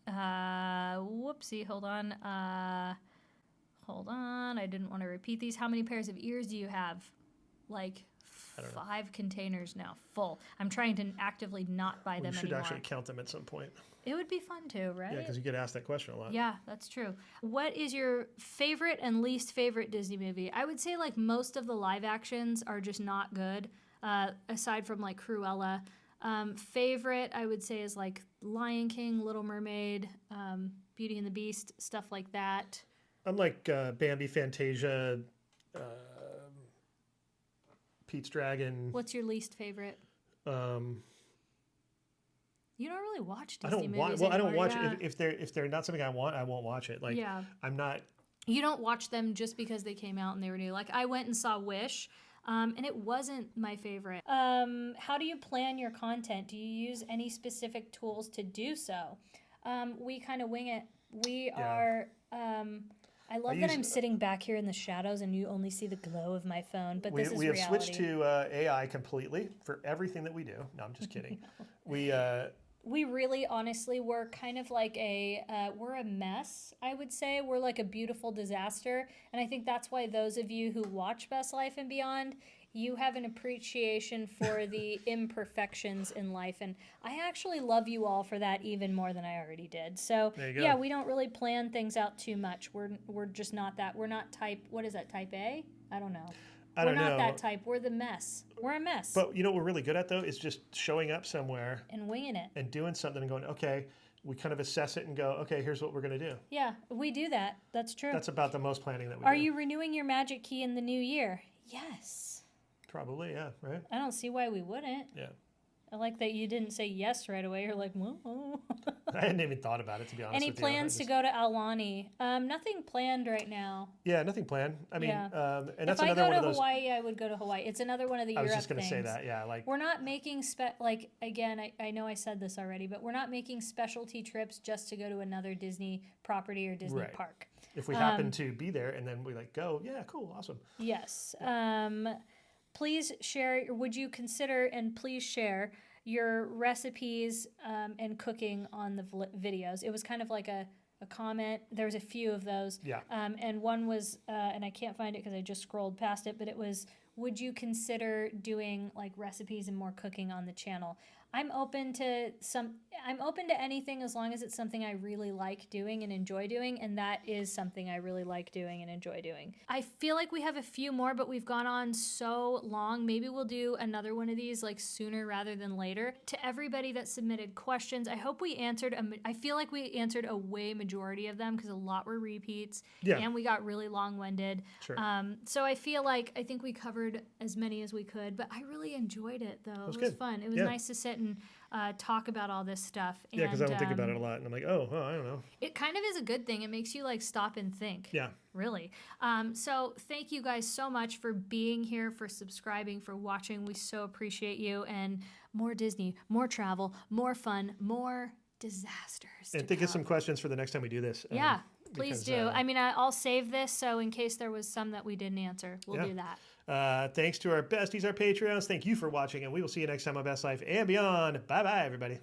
Whoopsie. Hold on. Hold on. I didn't want to repeat these. How many pairs of ears do you have? Like 5 containers now, full. I'm trying to actively not buy them anymore. You should actually count them at some point. It would be fun too, right? Yeah, because you get asked that question a lot. Yeah, that's true. What is your favorite and least favorite Disney movie? I would say like most of the live actions are just not good, aside from like Cruella. Favorite, I would say, is like Lion King, Little Mermaid, Beauty and the Beast, stuff like that. I'm like Bambi, Fantasia, Pete's Dragon. What's your least favorite? You don't really watch Disney movies anymore. Well, I don't watch it. If they're not something I want, I won't watch it. Like I'm not. You don't watch them just because they came out and they were new. Like I went and saw Wish, and it wasn't my favorite. How do you plan your content? Do you use any specific tools to do so? We kind of wing it. We are. I love that I'm sitting back here in the shadows and you only see the glow of my phone, but this is reality. We have switched to AI completely for everything that we do. No, I'm just kidding. We we really, honestly, we're kind of like we're a mess, I would say. We're like a beautiful disaster. And I think that's why those of you who watch Best Life and Beyond, you have an appreciation for the imperfections in life. And I actually love you all for that even more than I already did. So, yeah, we don't really plan things out too much. We're just not that. We're not type, what is that, type A? I don't know. We're not that type. We're the mess. We're a mess. But you know what we're really good at, though, is just showing up somewhere. And winging it. And doing something and going, okay, we kind of assess it and go, okay, here's what we're going to do. Yeah, we do that. That's true. That's about the most planning that we do. Are you renewing your magic key in the new year? Yes. Probably, yeah, right? I don't see why we wouldn't. Yeah. I like that you didn't say yes right away. You're like, whoa. I hadn't even thought about it, to be honest Any with plans to go to Aulani? Nothing planned right now. Yeah, nothing planned. I mean, and that's if another one of those. If I go to Hawaii, I would go to Hawaii. It's another one of the Europe things. I was just going to say that, yeah. Like, we're not making, again, I know I said this already, but we're not making specialty trips just to go to another Disney property or Disney park. If we happen to be there and then we go, yeah, cool, awesome. Yes. Please share, would you consider, and please share your recipes and cooking on the videos. It was kind of like a comment. There was a few of those. Yeah. And one was, and I can't find it because I just scrolled past it, but it was, would you consider doing like recipes and more cooking on the channel? I'm open to anything as long as it's something I really like doing and enjoy doing, and that is something I really like doing and enjoy doing. I feel like we have a few more, but we've gone on so long. Maybe we'll do another one of these like sooner rather than later. To everybody that submitted questions, I hope we answered, I feel like we answered a way majority of them because a lot were repeats, and we got really long-winded. Sure. So I feel like, I think we covered as many as we could, but I really enjoyed it though. It was fun. It was nice to sit and talk about all this stuff. Yeah, because I don't think about it a lot, and I'm like, oh, I don't know. It kind of is a good thing. It makes you like stop and think. Yeah. Really. So thank you guys so much for being here, for subscribing, for watching. We so appreciate you. And more Disney, more travel, more fun, more disasters. And think of some questions for the next time we do this. Yeah, please do. I mean, I'll save this, so in case there was some that we didn't answer, we'll do that. Thanks to our besties, our Patreons. Thank you for watching, and we will see you next time on Best Life and Beyond. Bye-bye, everybody.